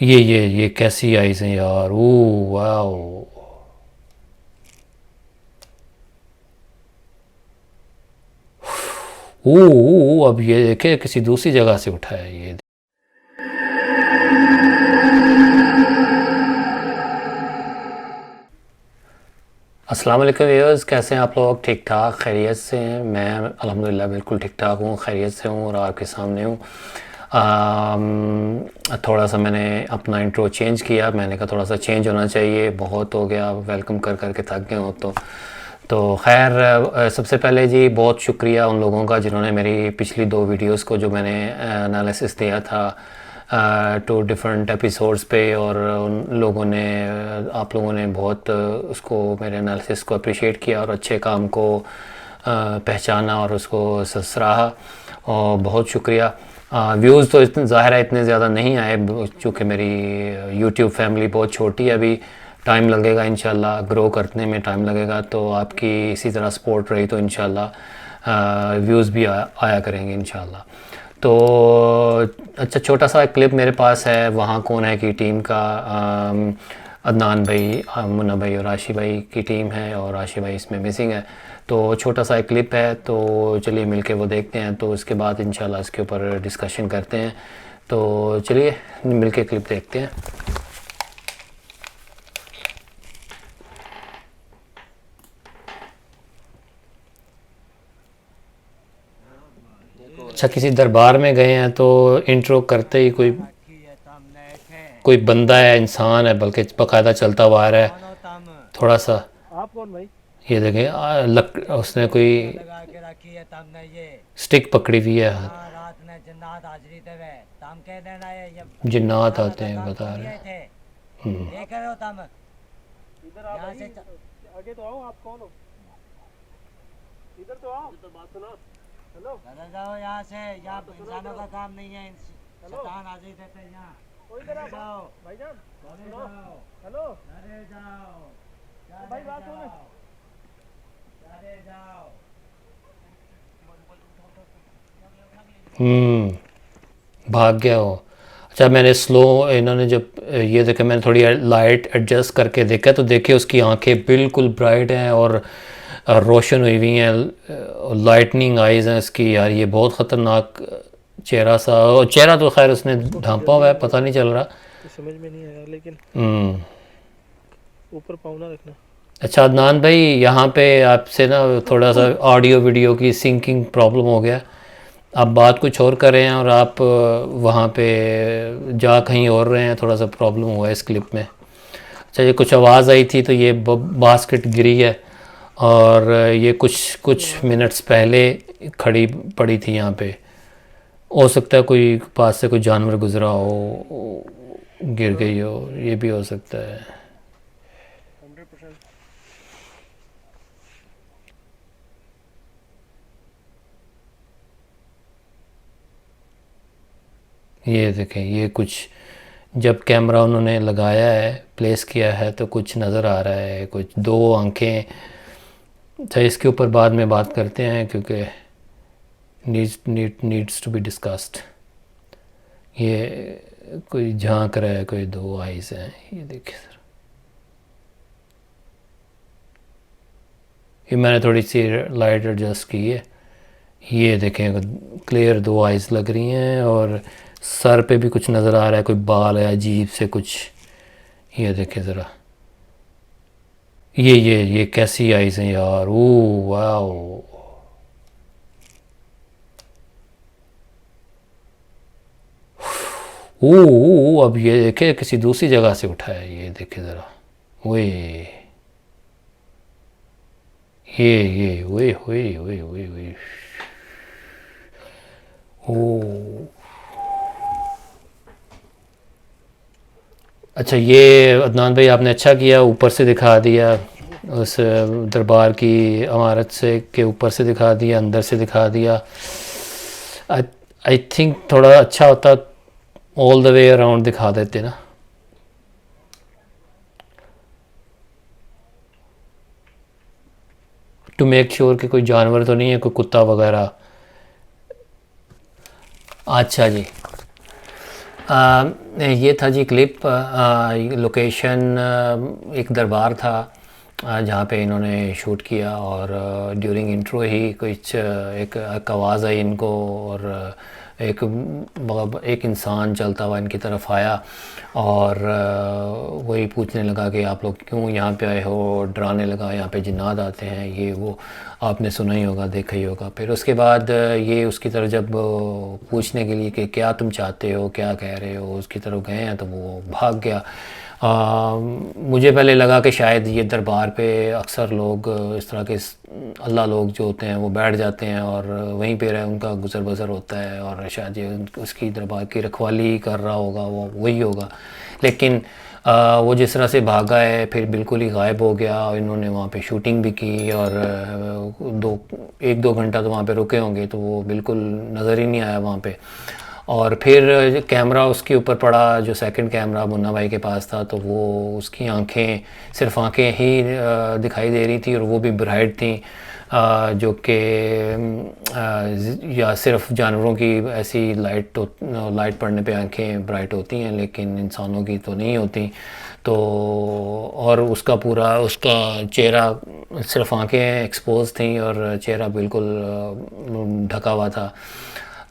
ये कैसी आइज़ हैं यार, ओ वाओ। ओ अब ये देखे किसी दूसरी जगह से उठा है ये। अस्सलाम वालेकुम व्यूअर्स, कैसे हैं आप लोग? ठीक ठाक खैरियत से हैं? मैं अल्हम्दुलिल्लाह बिल्कुल ठीक ठाक हूँ, खैरियत से हूँ और आपके सामने हूँ। थोड़ा सा मैंने अपना इंट्रो चेंज किया, मैंने कहा थोड़ा सा चेंज होना चाहिए, बहुत हो गया वेलकम कर कर के थक गए हो तो खैर सबसे पहले जी बहुत शुक्रिया उन लोगों का जिन्होंने मेरी पिछली 2 वीडियोस को जो मैंने एनालिसिस दिया था टू डिफरेंट एपिसोड्स पे, और उन लोगों ने आप लोगों ने बहुत उसको मेरे एनालिसिस को अप्रिशिएट किया और अच्छे काम को पहचाना और उसको सराहा, और बहुत शुक्रिया। व्यूज़ तो इतने ज़ाहिर है इतने ज़्यादा नहीं आए, चूँकि मेरी यूट्यूब फैमिली बहुत छोटी है अभी, टाइम लगेगा इंशाल्लाह, ग्रो करने में टाइम लगेगा। तो आपकी इसी तरह सपोर्ट रही तो इंशाल्लाह व्यूज़ भी आया करेंगे इंशाल्लाह। तो अच्छा, छोटा सा क्लिप मेरे पास है वहाँ कौन है की टीम का। अदनान भाई, मुन्ना भाई और आशी भाई की टीम है, और आशी भाई इसमें मिसिंग है। तो छोटा सा एक क्लिप है, तो चलिए मिलके वो देखते हैं, तो उसके बाद इंशाल्लाह इसके ऊपर डिस्कशन करते हैं। तो चलिए मिलके क्लिप देखते हैं। अच्छा, किसी दरबार में गए हैं तो इंट्रो करते ही कोई कोई बंदा है, इंसान है, बल्कि बाकायदा चलता हुआ आ रहा है थोड़ा सा। आप कौन भाई? ये देखें उसने कोई लगा के रखी है तुमने ये। स्टिक पकड़ी हुई है। हाँ, रात में जिन्नात हाजिरी देवे। तुम कह देना ये जिन्नात फलाना आते का हैं काम बता थोड़ी रहे है हैं। थे। देख रहे हो तुम? इधर आओ भाई, आगे तो आओ। आप कौन हो? इधर तो आओ, तो बात सुनो। हेलो, चले जाओ यहाँ से, यहाँ इंसानों का काम नहीं है, शैतान हाजिरी देते हैं यहाँ। इधर आ जाओ भाईजान, चले जाओ। हेलो, चले जाओ भाई, बात सुनो। चले जाओ। भाग गया हो। अच्छा, मैंने स्लो, इन्होंने जब ये देखा, मैंने थोड़ी लाइट एडजस्ट करके देखा तो देखिए उसकी आंखें बिल्कुल ब्राइट हैं और रोशन हुई हुई हैं, लाइटनिंग आइज़ हैं इसकी। यार ये बहुत ख़तरनाक चेहरा सा, और चेहरा तो खैर उसने ढांपा हुआ है, पता नहीं चल रहा। समझ में नहीं आया, लेकिन ऊपर पाँव ना रखना। अच्छा अदनान भाई, यहाँ पे आपसे ना थोड़ा सा ऑडियो वीडियो की सिंकिंग प्रॉब्लम हो गया। आप बात कुछ और कर रहे हैं और आप वहाँ पे जा कहीं और रहे हैं, थोड़ा सा प्रॉब्लम हुआ है इस क्लिप में। अच्छा, ये कुछ आवाज़ आई थी तो ये बास्केट गिरी है, और ये कुछ कुछ मिनट्स पहले खड़ी पड़ी थी यहाँ पे। हो सकता है कोई पास से कोई जानवर गुजरा हो, गिर गई हो, ये भी हो सकता है। 100%। ये देखें, ये कुछ जब कैमरा उन्होंने लगाया है, प्लेस किया है, तो कुछ नज़र आ रहा है, कुछ दो आंखें। अच्छा, इसके ऊपर बाद में बात करते हैं क्योंकि नीड्स टू बी डिस्कस्ड। ये कोई झांक रहा है, कोई दो आइज़ हैं, ये देखिए सर। ये मैंने थोड़ी सी लाइट एडजस्ट की है। ये देखें क्लियर दो आइज़ लग रही हैं, और सर पे भी कुछ नज़र आ रहा है, कोई बाल है अजीब से कुछ। ये देखें ज़रा, ये कैसी आइज़ हैं यार, ओ वाओ। ओ अब ये देखे किसी दूसरी जगह से उठा है, ये देखे ज़रा। वे ये वे वे वे वे वे ओ। अच्छा, ये अदनान भाई आपने अच्छा किया, ऊपर से दिखा दिया, उस दरबार की इमारत से के ऊपर से दिखा दिया, अंदर से दिखा दिया। आई आई थिंक थोड़ा अच्छा होता ऑल द वे अराउंड दिखा देते ना। टू मेक श्योर कि कोई जानवर तो नहीं है, कोई कुत्ता वगैरह। अच्छा जी, ये था जी क्लिप। लोकेशन एक दरबार था जहाँ पे इन्होंने शूट किया, और ड्यूरिंग इंट्रो ही कुछ एक आवाज़ आई इनको, और एक इंसान चलता हुआ इनकी तरफ आया और वही पूछने लगा कि आप लोग क्यों यहाँ पे आए हो, डराने लगा यहाँ पे जिन्नात आते हैं, ये वो आपने सुना ही होगा, देखा ही होगा। फिर उसके बाद ये उसकी तरफ जब पूछने के लिए कि क्या तुम चाहते हो, क्या कह रहे हो, उसकी तरफ गए हैं तो वो भाग गया। मुझे पहले लगा कि शायद ये दरबार पे अक्सर लोग इस तरह के अल्लाह लोग जो होते हैं वो बैठ जाते हैं और वहीं पे उनका गुजर बसर होता है, और शायद ये उसकी दरबार की रखवाली कर रहा होगा, वो वही होगा। लेकिन वो जिस तरह से भागा है फिर बिल्कुल ही गायब हो गया। इन्होंने वहाँ पे शूटिंग भी की और 1-2 घंटा तो वहाँ पे रुके होंगे, तो वो बिल्कुल नज़र ही नहीं आया वहाँ पे। और फिर कैमरा उसके ऊपर पड़ा, जो सेकंड कैमरा मुन्ना भाई के पास था, तो वो उसकी आंखें, सिर्फ आंखें ही दिखाई दे रही थी, और वो भी ब्राइट थी, जो कि या सिर्फ जानवरों की ऐसी लाइट पड़ने पे आंखें ब्राइट होती हैं, लेकिन इंसानों की तो नहीं होती। तो और उसका चेहरा, सिर्फ आंखें एक्सपोज थी और चेहरा बिल्कुल ढका हुआ था।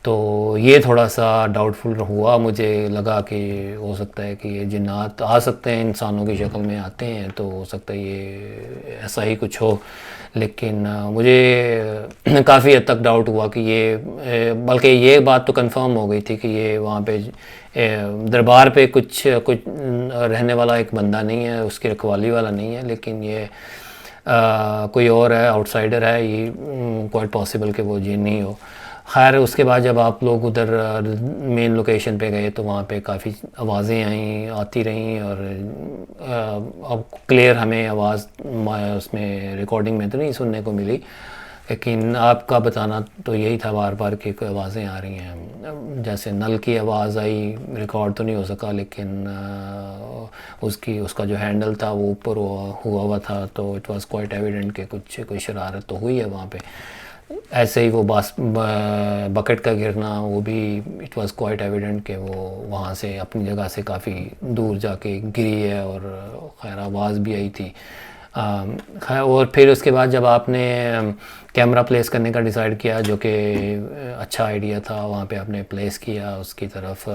तो ये थोड़ा सा डाउटफुल हुआ, मुझे लगा कि हो सकता है कि ये जिन्नात आ सकते हैं, इंसानों की शक्ल में आते हैं, तो हो सकता है ये ऐसा ही कुछ हो। लेकिन मुझे काफ़ी हद तक डाउट हुआ कि ये, बल्कि ये बात तो कंफर्म हो गई थी कि ये वहाँ पे दरबार पे कुछ रहने वाला एक बंदा नहीं है, उसकी रखवाली वाला नहीं है, लेकिन ये कोई और है, आउटसाइडर है। ये क्वाइट पॉसिबल कि वो जिन नहीं हो। खैर उसके बाद जब आप लोग उधर मेन लोकेशन पे गए तो वहाँ पे काफ़ी आवाज़ें आती रहीं, और अब क्लियर हमें आवाज़ उसमें रिकॉर्डिंग में तो नहीं सुनने को मिली, लेकिन आपका बताना तो यही था बार बार कि आवाज़ें आ रही हैं। जैसे नल की आवाज़ आई, रिकॉर्ड तो नहीं हो सका, लेकिन उसका जो हैंडल था वो ऊपर हुआ था, तो इट वाज क्वाइट एविडेंट कि कोई शरारत तो हुई है वहाँ पे। ऐसे ही वो बकेट का गिरना, वो भी इट वाज क्वाइट एविडेंट कि वो वहाँ से अपनी जगह से काफ़ी दूर जाके गिरी है, और खैर आवाज़ भी आई थी। खैर और फिर उसके बाद जब आपने कैमरा प्लेस करने का डिसाइड किया, जो कि अच्छा आइडिया था, वहाँ पे आपने प्लेस किया उसकी तरफ,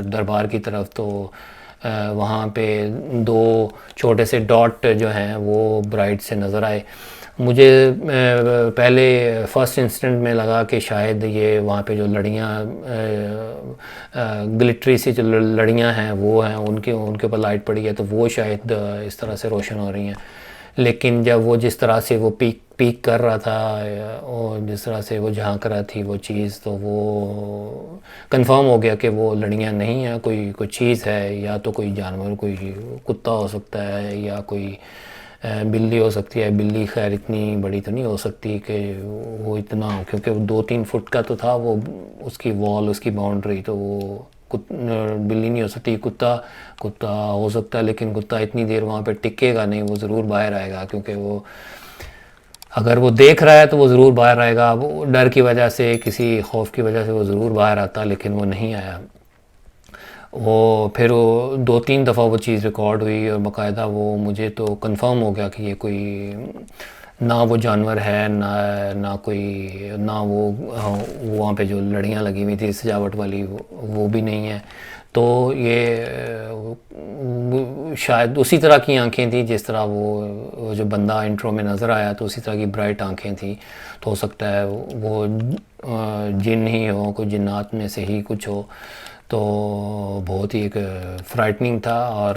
दरबार की तरफ, तो वहाँ पे 2 छोटे से डॉट जो हैं वो ब्राइट से नज़र आए। मुझे पहले फर्स्ट इंस्टेंट में लगा कि शायद ये वहाँ पे जो लड़ियाँ, ग्लिटरी सी जो लड़ियाँ हैं वो हैं, उनके ऊपर लाइट पड़ी है, तो वो शायद इस तरह से रोशन हो रही हैं। लेकिन जब वो जिस तरह से वो पीक कर रहा था, और जिस तरह से वो झांक रहा थी वो चीज़, तो वो कंफर्म हो गया कि वो लड़ियाँ नहीं हैं, कोई चीज़ है, या तो कोई जानवर, कोई कुत्ता हो सकता है, या कोई बिल्ली हो सकती है। बिल्ली खैर इतनी बड़ी तो नहीं हो सकती कि वो इतना, क्योंकि 2-3 फुट का तो था वो, उसकी वॉल, उसकी बाउंड्री, तो वो बिल्ली नहीं हो सकती। कुत्ता हो सकता है, लेकिन कुत्ता इतनी देर वहाँ पे टिकेगा नहीं, वो ज़रूर बाहर आएगा, क्योंकि वो अगर वो देख रहा है तो वो ज़रूर बाहर आएगा। वो डर की वजह से, किसी खौफ की वजह से वो ज़रूर बाहर आता, लेकिन वो नहीं आया। फिर वो 2-3 दफ़ा वो चीज़ रिकॉर्ड हुई, और बाकायदा वो मुझे तो कंफर्म हो गया कि ये कोई ना वो जानवर है, ना वो वहाँ पे जो लड़ियाँ लगी हुई थी सजावट वाली, वो भी नहीं है। तो ये शायद उसी तरह की आंखें थी जिस तरह वो जो बंदा इंट्रो में नज़र आया, तो उसी तरह की ब्राइट आंखें थी। तो हो सकता है वो जिन ही हो, कोई जिन्नात में से ही कुछ हो। तो बहुत ही एक फ्राइटनिंग था। और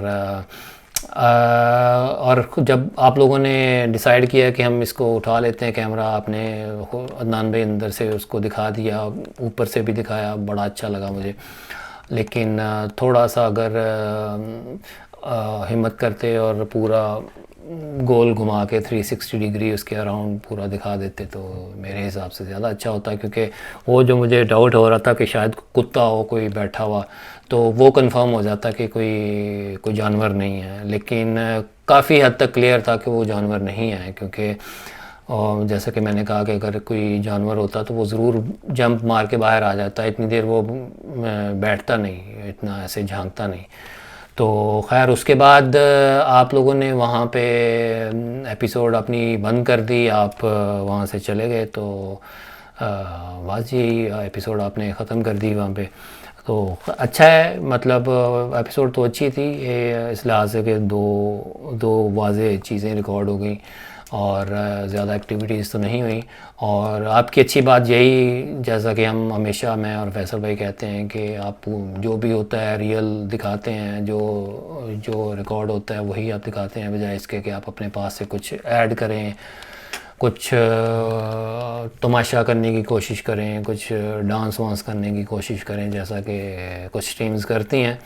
जब आप लोगों ने डिसाइड किया कि हम इसको उठा लेते हैं कैमरा, आपने अदनान भाई अंदर से उसको दिखा दिया, ऊपर से भी दिखाया, बड़ा अच्छा लगा मुझे। लेकिन थोड़ा सा अगर हिम्मत करते और पूरा गोल घुमा के 360 डिग्री उसके अराउंड पूरा दिखा देते तो मेरे हिसाब से ज़्यादा अच्छा होता है, क्योंकि वो जो मुझे डाउट हो रहा था कि शायद कुत्ता हो कोई बैठा हुआ, तो वो कंफर्म हो जाता कि कोई जानवर नहीं है। लेकिन काफ़ी हद तक क्लियर था कि वो जानवर नहीं है, क्योंकि और जैसा कि मैंने कहा कि अगर कोई जानवर होता तो वो ज़रूर जंप मार के बाहर आ जाता, इतनी देर वो बैठता नहीं, इतना ऐसे झांकता नहीं। तो खैर उसके बाद आप लोगों ने वहाँ पे एपिसोड अपनी बंद कर दी, आप वहाँ से चले गए, तो बस जी एपिसोड आपने ख़त्म कर दी वहाँ पे। तो अच्छा है, मतलब एपिसोड तो अच्छी थी ये, इस लिहाज से कि दो वाज़े चीज़ें रिकॉर्ड हो गई और ज़्यादा एक्टिविटीज़ तो नहीं हुई। और आपकी अच्छी बात यही, जैसा कि हम हमेशा मैं और फैसल भाई कहते हैं कि आप जो भी होता है रियल दिखाते हैं, जो रिकॉर्ड होता है वही आप दिखाते हैं, बजाय इसके कि आप अपने पास से कुछ ऐड करें, कुछ तमाशा करने की कोशिश करें, कुछ डांस वांस करने की कोशिश करें, जैसा कि कुछ टीम्स करती हैं।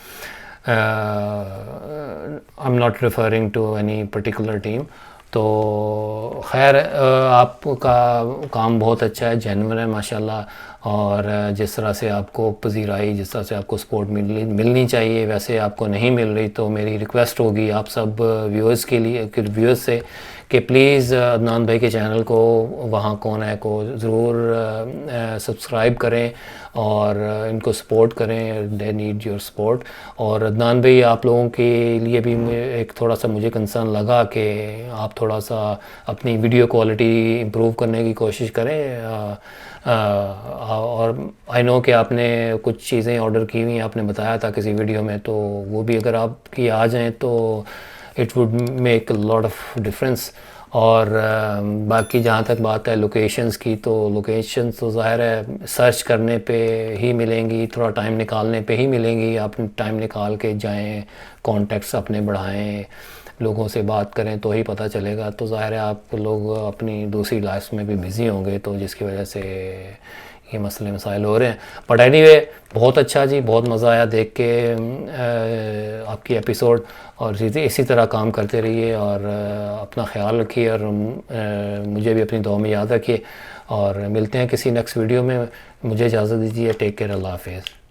I am not referring to any particular team. तो खैर आपका काम बहुत अच्छा है, जेन्युइन है माशाल्लाह। और जिस तरह से आपको पजीराई, जिस तरह से आपको सपोर्ट मिलनी चाहिए वैसे आपको नहीं मिल रही, तो मेरी रिक्वेस्ट होगी आप सब व्यूअर्स के लिए, व्यूअर्स से, कि प्लीज़ अदनान भाई के चैनल को, वहाँ कौन है को ज़रूर सब्सक्राइब करें और इनको सपोर्ट करें, दे नीड योर सपोर्ट। और अदनान भाई आप लोगों के लिए भी एक थोड़ा सा मुझे कंसर्न लगा कि आप थोड़ा सा अपनी वीडियो क्वालिटी इम्प्रूव करने की कोशिश करें। और आई नो कि आपने कुछ चीज़ें ऑर्डर की हुई, आपने बताया था किसी वीडियो में, तो वो भी अगर आपकी आ जाएँ तो it would make a lot of difference. और बाकी जहाँ तक बात है लोकेशंस की, तो लोकेशंस तो ज़ाहिर है सर्च करने पे ही मिलेंगी, थोड़ा टाइम निकालने पे ही मिलेंगी। आप टाइम निकाल के जाएं, कॉन्टेक्ट्स अपने बढ़ाएं, लोगों से बात करें तो ही पता चलेगा। तो ज़ाहिर है आप लोग अपनी दूसरी लाइफ में भी बिज़ी होंगे, तो जिसकी वजह से ये मसले मसाइल हो रहे हैं। बट एनीवे बहुत अच्छा जी, बहुत मज़ा आया देख के आपकी एपिसोड। और इसी तरह काम करते रहिए और अपना ख्याल रखिए और मुझे भी अपनी दुआ में याद रखिए। और मिलते हैं किसी नेक्स्ट वीडियो में, मुझे इजाज़त दीजिए, टेक केयर, अल्लाह हाफिज़।